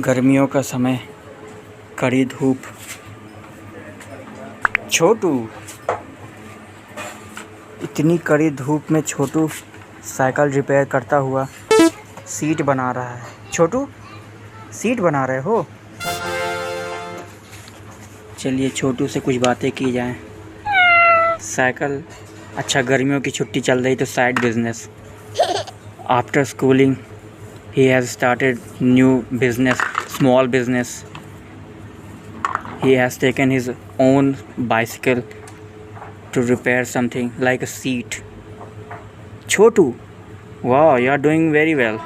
गर्मियों का समय, कड़ी धूप। छोटू, इतनी कड़ी धूप में छोटू साइकिल रिपेयर करता हुआ सीट बना रहा है। छोटू, सीट बना रहे हो? चलिए छोटू से कुछ बातें की जाएं। साइकिल, अच्छा गर्मियों की छुट्टी चल रही तो side business. After schooling he has started new business, small business. He has taken his own bicycle to repair something like a seat. Chhotu, wow, you are doing very well.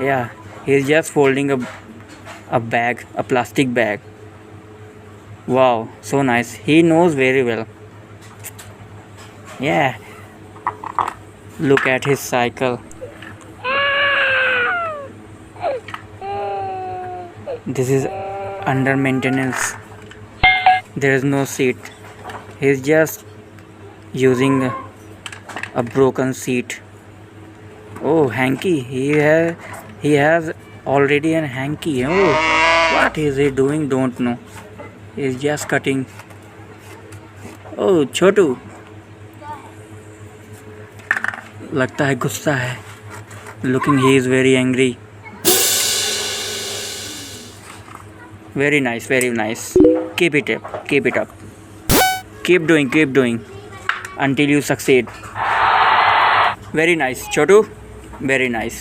Yeah, he is just folding a bag, a plastic bag. Wow, so nice. He knows very well. Yeah, look at his cycle. This is under maintenance. There is no seat. He is just using a broken seat. Oh, hanky. He has already an hanky. Oh, what is he doing? Don't know. He is just cutting. Oh, छोटू, लगता है गुस्सा है. Looking, he is very angry. Very nice, very nice. Keep it up, keep it up. Keep doing until you succeed. Very nice, Chhotu. Very nice.